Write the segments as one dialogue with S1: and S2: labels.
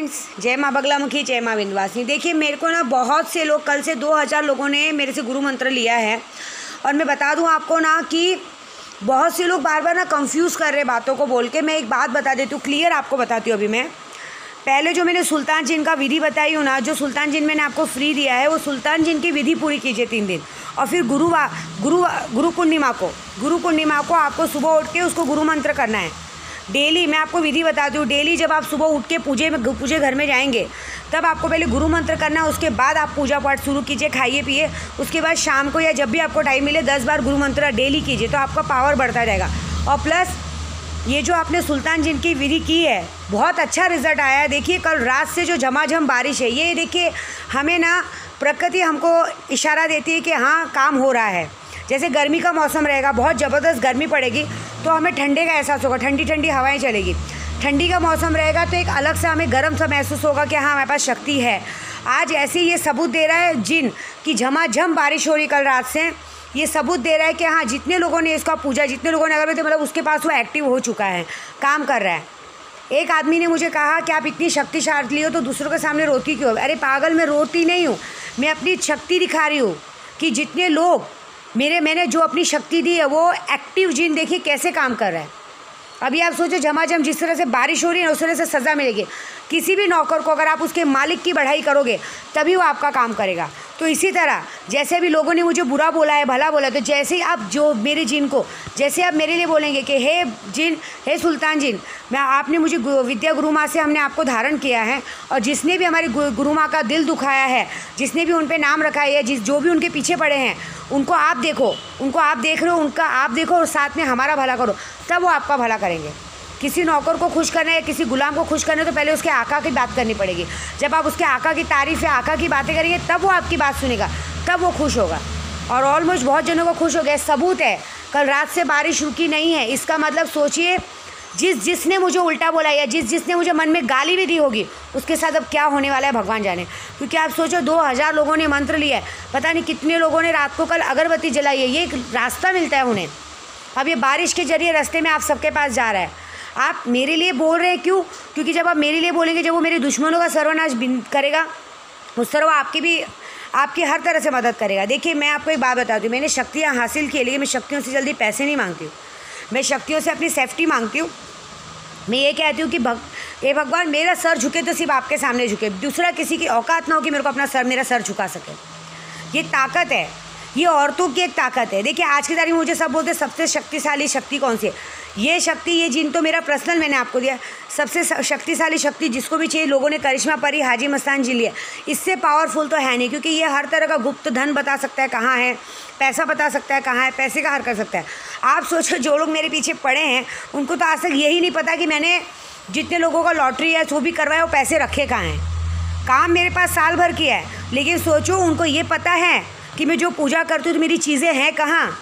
S1: Friends, जय माँ बगलामुखी, जय माँ विंध्यवासिनी। देखिए, मेरे को ना बहुत से लोग, कल से 2000 लोगों ने मेरे से गुरु मंत्र लिया है। और मैं बता दूं आपको ना कि बहुत से लोग बार बार ना कंफ्यूज कर रहे बातों को बोल के। मैं एक बात बता देती हूँ, क्लियर आपको बताती हूँ। अभी मैं पहले जो मैंने सुल्तान जिन का विधि बताई हूँ ना, जो सुल्तान जिन मैंने आपको फ्री दिया है, वो सुल्तान जिन की विधि पूरी कीजिए 3 दिन। और फिर गुरु पूर्णिमा को आपको सुबह उठ के उसको गुरु मंत्र करना है डेली। मैं आपको विधि बताती हूँ। डेली जब आप सुबह उठ के पूजे घर में जाएंगे, तब आपको पहले गुरु मंत्र करना है। उसके बाद आप पूजा पाठ शुरू कीजिए, खाइए पिए। उसके बाद शाम को या जब भी आपको टाइम मिले 10 बार गुरु मंत्र डेली कीजिए, तो आपका पावर बढ़ता जाएगा। और प्लस ये जो आपने सुल्तान जिन की विधि की है, बहुत अच्छा रिजल्ट आया है। देखिए, कल रात से जो झमाझम बारिश है, ये देखिए हमें ना प्रकृति हमको इशारा देती है कि हाँ, काम हो रहा है। जैसे गर्मी का मौसम रहेगा, बहुत ज़बरदस्त गर्मी पड़ेगी, तो हमें ठंडे का एहसास होगा, ठंडी ठंडी हवाएं चलेगी। ठंडी का मौसम रहेगा तो एक अलग सा हमें गर्म सा महसूस होगा कि हाँ, हमारे पास शक्ति है। आज ऐसे ही ये सबूत दे रहा है जिन की झमाझम बारिश हो रही कल रात से। ये सबूत दे रहा है कि हाँ, जितने लोगों ने इसका पूजा, जितने लोगों ने अगरबत्ती, मतलब उसके पास वो एक्टिव हो चुका है, काम कर रहा है। एक आदमी ने मुझे कहा कि आप इतनी शक्तिशाली हो तो दूसरों के सामने रोती क्यों? अरे पागल, मैं रोती नहीं हूँ, मैं अपनी शक्ति दिखा रही हूँ कि जितने लोग मैंने जो अपनी शक्ति दी है, वो एक्टिव जिन देखिए कैसे काम कर रहा है। अभी आप सोचो, झमाझम जिस तरह से बारिश हो रही है, उस तरह से सज़ा मिलेगी। किसी भी नौकर को अगर आप उसके मालिक की बढ़ाई करोगे, तभी वो आपका काम करेगा। तो इसी तरह जैसे अभी लोगों ने मुझे बुरा बोला है, भला बोला, तो जैसे ही आप जो मेरे जिन को, जैसे आप मेरे लिए बोलेंगे कि हे जिन, हे सुल्तान जिन, आपने मुझे विद्या गुरु माँ से हमने आपको धारण किया है, और जिसने भी हमारी गुरु माँ का दिल दुखाया है, जिसने भी उन पर नाम रखा है, जो भी उनके पीछे पड़े हैं, उनको आप देखो, उनको आप देख रहे हो, उनका आप देखो और साथ में हमारा भला करो, तब वो आपका भला करेंगे। किसी नौकर को खुश करना है या किसी गुलाम को खुश करना है, तो पहले उसके आका की बात करनी पड़ेगी। जब आप उसके आका की तारीफ़ या आका की बातें करेंगे, तब वो आपकी बात सुनेगा, तब वो खुश होगा। और ऑलमोस्ट बहुत जनों को खुश हो गया। सबूत है, कल रात से बारिश रुकी नहीं है। इसका मतलब सोचिए, जिसने मुझे उल्टा बोला या जिसने मुझे मन में गाली भी दी होगी, उसके साथ अब क्या होने वाला है भगवान जाने। क्योंकि आप सोचो, 2000 लोगों ने मंत्र लिया है, पता नहीं कितने लोगों ने रात को कल अगरबत्ती जलाई है। ये एक रास्ता मिलता है उन्हें। अब ये बारिश के जरिए रास्ते में आप सबके पास जा रहा है। आप मेरे लिए बोल रहे हैं, क्यों? क्योंकि जब आप मेरे लिए बोलेंगे, जब वो मेरे दुश्मनों का सर्वनाश करेगा, उस तरह वो आपकी हर तरह से मदद करेगा। देखिए, मैं आपको एक बात बताती हूँ, मैंने शक्तियाँ हासिल की है, लेकिन मैं शक्तियों से जल्दी पैसे नहीं मांगती हूँ। मैं शक्तियों से अपनी सेफ्टी मांगती हूँ। मैं ये कहती हूँ कि हे भगवान, मेरा सर झुके तो सिर्फ आपके सामने झुके, दूसरा किसी की औकात ना हो कि मेरे को मेरा सर झुका सके। ये ताकत है, ये औरतों की एक ताकत है। देखिए, आज की तारीख में मुझे सब बोलते हैं सबसे शक्तिशाली शक्ति कौन सी है। ये शक्ति, ये जिन तो मेरा पर्सनल मैंने आपको दिया। सबसे शक्तिशाली शक्ति जिसको भी चाहिए, लोगों ने करिश्मा परी हाजी मस्तान जी लिया। इससे पावरफुल तो है नहीं, क्योंकि ये हर तरह का गुप्त धन बता सकता है कहाँ है, पैसा बता सकता है कहाँ है, पैसे का हर कर सकता है। आप सोचो, जो लोग मेरे पीछे पड़े हैं, उनको तो आज तक यही नहीं पता कि मैंने जितने लोगों का लॉटरी या जो भी करवाया, वो पैसे रखे कहाँ हैं। काम मेरे पास साल भर किया है, लेकिन सोचो, उनको ये पता है कि मैं जो पूजा करती हूँ तो मेरी चीज़ें हैं कहाँ,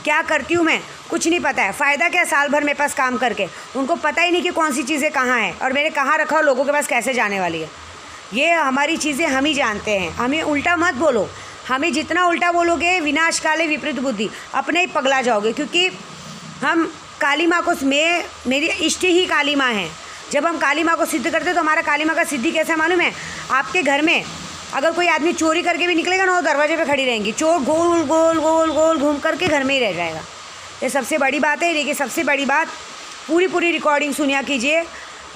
S1: क्या करती हूँ मैं, कुछ नहीं पता है। फ़ायदा क्या साल भर मेरे पास काम करके, उनको पता ही नहीं कि कौन सी चीज़ें कहाँ हैं और मैंने कहाँ रखा और लोगों के पास कैसे जाने वाली है। ये हमारी चीज़ें हम ही जानते हैं। हमें उल्टा मत बोलो, हमें जितना उल्टा बोलोगे, विनाश काले विपरीत बुद्धि, अपने ही पगला जाओगे। क्योंकि हम काली माँ को, मेरी इष्ट ही काली माँ हैं। जब हम काली माँ को सिद्ध करते हैं, तो हमारा काली माँ का सिद्धि कैसा मालूम है? आपके घर में अगर कोई आदमी चोरी करके भी निकलेगा ना, वो दरवाजे पे खड़ी रहेंगी, चोर गोल गोल गोल गोल घूम करके घर में ही रह जाएगा। ये सबसे बड़ी बात है। देखिए, सबसे बड़ी बात, पूरी रिकॉर्डिंग सुनिया कीजिए।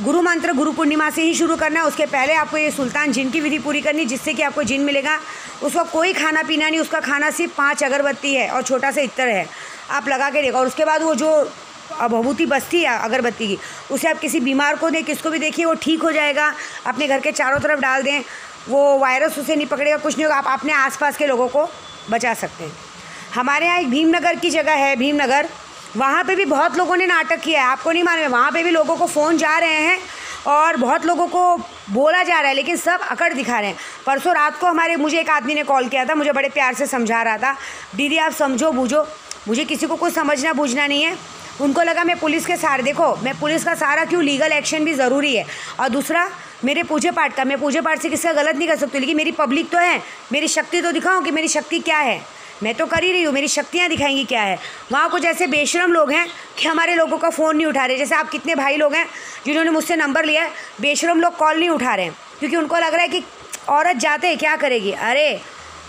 S1: गुरु मंत्र गुरु पूर्णिमा से ही शुरू करना है। उसके पहले आपको ये सुल्तान जिन की विधि पूरी करनी, जिससे कि आपको जिन मिलेगा। उसका कोई खाना पीना नहीं, उसका खाना सिर्फ 5 अगरबत्ती है और छोटा सा इत्र है, आप लगा के देखो। और उसके बाद वो जो भभूति बस्ती है अगरबत्ती की, उसे आप किसी बीमार को दें, किसको भी देखिए, वो ठीक हो जाएगा। अपने घर के चारों तरफ डाल दें, वो वायरस उसे नहीं पकड़ेगा, कुछ नहीं होगा। आप अपने आसपास के लोगों को बचा सकते हैं। हमारे यहाँ एक भीमनगर की जगह है, भीमनगर, वहाँ पे भी बहुत लोगों ने नाटक किया है, आपको नहीं मालूम है। वहाँ पे भी लोगों को फ़ोन जा रहे हैं और बहुत लोगों को बोला जा रहा है, लेकिन सब अकड़ दिखा रहे हैं। परसों रात को मुझे एक आदमी ने कॉल किया था, मुझे बड़े प्यार से समझा रहा था, दीदी आप समझो बूझो। मुझे किसी को कुछ समझना बूझना नहीं है। उनको लगा मैं पुलिस के सहारे, देखो मैं पुलिस का सहारा क्यों, लीगल एक्शन भी ज़रूरी है। और दूसरा, मेरे पूजे पाठ का, मैं पूजे पाठ से किसी का गलत नहीं कर सकती, लेकिन मेरी पब्लिक तो है, मेरी शक्ति तो दिखाऊं कि मेरी शक्ति क्या है। मैं तो कर ही रही हूँ, मेरी शक्तियाँ दिखाएंगी क्या है। वहाँ कुछ ऐसे बेशरम लोग हैं कि हमारे लोगों का फ़ोन नहीं उठा रहे। जैसे आप कितने भाई लोग हैं जिन्होंने मुझसे नंबर लिया है, बेशरम लोग कॉल नहीं उठा रहे हैं क्योंकि उनको लग रहा है कि औरत जाते क्या करेगी। अरे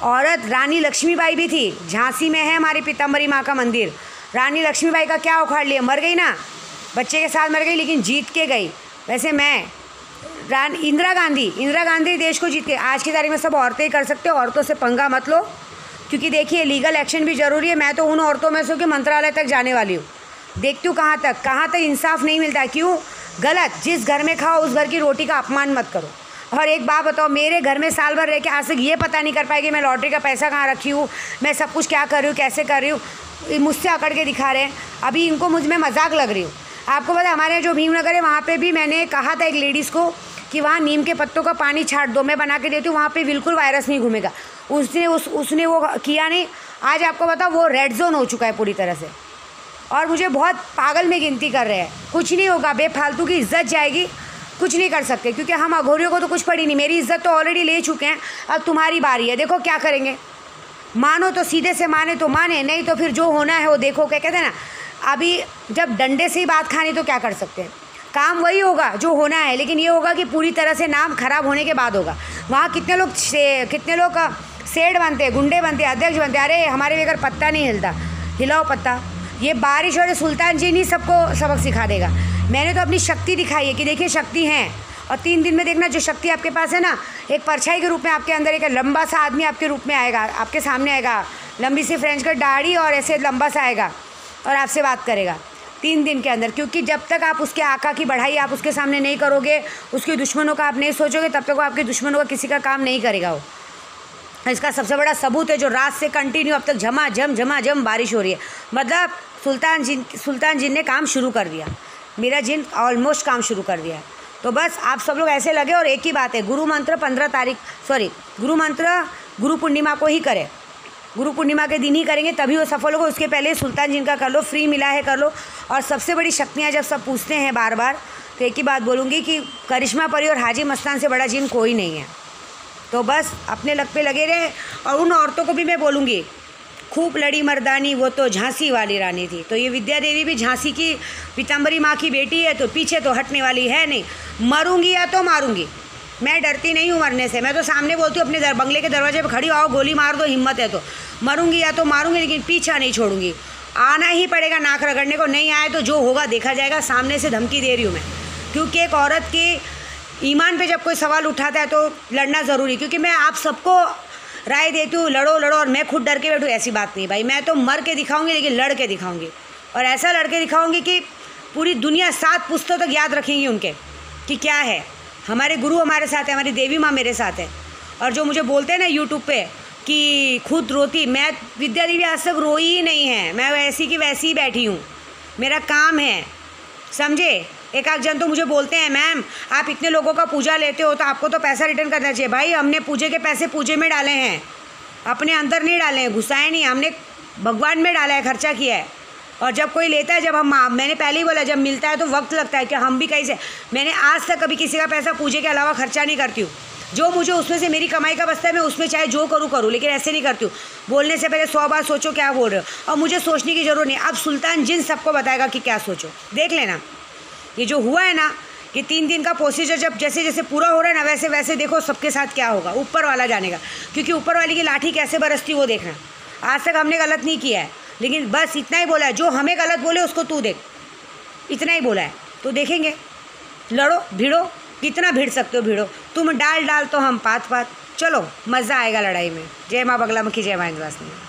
S1: औरत रानी लक्ष्मीबाई भी थी, झांसी में है हमारी पीताम्बरी माँ का मंदिर। रानी लक्ष्मीबाई का क्या उखाड़ लिया, मर गई ना, बच्चे के साथ मर गई लेकिन जीत के गई। वैसे मैं इंदिरा गांधी देश को जीत के। आज की तारीख में सब औरतें ही कर सकते हो, औरतों से पंगा मत लो क्योंकि देखिए लीगल एक्शन भी ज़रूरी है। मैं तो उन औरतों में से हूँ कि मंत्रालय तक जाने वाली हूँ, देखती हूँ कहाँ तक इंसाफ नहीं मिलता है। क्यों गलत, जिस घर में खाओ उस घर की रोटी का अपमान मत करो। और एक बात बताओ, मेरे घर में साल भर रह के आज तक ये पता नहीं कर पाएगी मैं लॉटरी का पैसा कहाँ रखी हूँ, मैं सब कुछ क्या कर रही हूँ, कैसे कर रही हूँ, मुझसे अकड़ के दिखा रहे हैं। अभी इनको मुझ में मजाक लग रही हूँ। आपको पता है हमारे जो भीमनगर है वहाँ पे भी मैंने कहा था एक लेडीज़ को कि वहाँ नीम के पत्तों का पानी छाट दो, मैं बना के देती हूँ, वहाँ पे बिल्कुल वायरस नहीं घूमेगा। उसने वो किया नहीं। आज आपको पता वो रेड जोन हो चुका है पूरी तरह से और मुझे बहुत पागल में गिनती कर रहे हैं। कुछ नहीं होगा, बेफालतू की इज्जत जाएगी, कुछ नहीं कर सकते क्योंकि हम अघोरियों को तो कुछ पड़ी नहीं। मेरी इज्जत तो ऑलरेडी ले चुके हैं, अब तुम्हारी बारी है, देखो क्या करेंगे। मानो तो सीधे से माने तो माने, नहीं तो फिर जो होना है वो देखो। क्या कहते हैं ना, अभी जब डंडे से ही बात खानी तो क्या कर सकते हैं, काम वही होगा जो होना है, लेकिन ये होगा कि पूरी तरह से नाम खराब होने के बाद होगा। वहाँ कितने लोग सेठ बनते हैं, गुंडे बनते हैं, अध्यक्ष बनते हैं। अरे हमारे बगैर पत्ता नहीं हिलता, हिलाओ पत्ता। ये बारिश और सुल्तान जी नहीं सबको सबक सिखा देगा। मैंने तो अपनी शक्ति दिखाई है कि देखिए शक्ति है, और 3 दिन में देखना जो शक्ति आपके पास है ना, एक परछाई के रूप में आपके अंदर एक लंबा सा आदमी आपके रूप में आएगा, आपके सामने आएगा, लंबी सी फ्रेंच कट दाढ़ी और ऐसे लंबा सा आएगा और आपसे बात करेगा 3 दिन के अंदर। क्योंकि जब तक आप उसके आका की बढ़ाई आप उसके सामने नहीं करोगे, उसके दुश्मनों का आप नहीं सोचोगे, तब तक वो आपके दुश्मनों का किसी का काम नहीं करेगा। वो इसका सबसे बड़ा सबूत है जो रात से कंटिन्यू अब तक झमाझम बारिश हो रही है। मतलब सुल्तान जिन ने काम शुरू कर दिया, मेरा जिन ऑलमोस्ट काम शुरू कर दिया है। तो बस आप सब लोग ऐसे लगे। और एक ही बात है, गुरु मंत्र गुरु पूर्णिमा को ही करें, गुरु पूर्णिमा के दिन ही करेंगे तभी वो सफल होगा। उसके पहले सुल्तान जिन का कर लो, फ्री मिला है कर लो। और सबसे बड़ी शक्तियाँ जब सब पूछते हैं बार बार, तो एक ही बात बोलूँगी कि करिश्मा परी और हाजी मस्तान से बड़ा जिन कोई नहीं है। तो बस अपने लग पे लगे रहे। और उन औरतों को भी मैं बोलूँगी, खूब लड़ी मर्दानी वो तो झांसी वाली रानी थी। तो ये विद्या देवी भी झांसी की पीताम्बरी माँ की बेटी है, तो पीछे तो हटने वाली है नहीं। मरूंगी या तो मारूंगी, मैं डरती नहीं हूँ मरने से। मैं तो सामने बोलती हूँ अपने बंगले के दरवाजे पे खड़ी, आओ गोली मार दो, हिम्मत है तो। मरूंगी या तो मारूंगी, लेकिन पीछा नहीं छोड़ूंगी। आना ही पड़ेगा नाक रगड़ने को, नहीं आए तो जो होगा देखा जाएगा। सामने से धमकी दे रही हूँ मैं, क्योंकि एक औरत के ईमान पे जब कोई सवाल उठाता है तो लड़ना ज़रूरी। क्योंकि मैं आप सबको राय देती हूँ लड़ो और मैं खुद डर के बैठूँ, ऐसी बात नहीं भाई। मैं तो मर के दिखाऊंगी, लेकिन लड़ के दिखाऊंगी। और ऐसा लड़ के दिखाऊंगी कि पूरी दुनिया 7 पुश्तों तक याद रखेंगी उनके कि क्या है, हमारे गुरु हमारे साथ है, हमारी देवी माँ मेरे साथ है। और जो मुझे बोलते हैं ना यूट्यूब पे कि खुद रोती, मैं विद्या देवी आज तक रोई ही नहीं है। मैं वैसी की वैसी ही बैठी हूँ, मेरा काम है, समझे। एक आध जन तो मुझे बोलते हैं मैम आप इतने लोगों का पूजा लेते हो तो आपको तो पैसा रिटर्न करना चाहिए। भाई हमने पूजे के पैसे पूजे में डाले हैं, अपने अंदर नहीं डाले हैं, घुसाए नहीं, हमने भगवान में डाला है, खर्चा किया है। और जब कोई लेता है, मैंने पहले ही बोला जब मिलता है तो वक्त लगता है कि हम भी कैसे। मैंने आज तक कभी किसी का पैसा पूजे के अलावा खर्चा नहीं करती हूँ। जो मुझे उसमें से मेरी कमाई का बस्ता है मैं उसमें चाहे जो करूँ, लेकिन ऐसे नहीं करती हूँ। बोलने से पहले 100 बार सोचो क्या बोल रहे हो, और मुझे सोचने की ज़रूरत नहीं। अब सुल्तान जिन सबको बताएगा कि क्या सोचो। देख लेना ये जो हुआ है ना, ये 3 दिन का प्रोसीजर जब जैसे जैसे पूरा हो रहा है ना, वैसे वैसे देखो सबके साथ क्या होगा, ऊपर वाला जानेगा। क्योंकि ऊपर वाली की लाठी कैसे बरसती वो देखना। आज तक हमने गलत नहीं किया है, लेकिन बस इतना ही बोला है, जो हमें गलत बोले उसको तू देख, इतना ही बोला है। तो देखेंगे, लड़ो भिड़ो, कितना भिड़ सकते हो भिड़ो, तुम डाल तो हम पात। चलो मज़ा आएगा लड़ाई में। जय माँ बगलामुखी, जय माँ विंध्यवासिनी।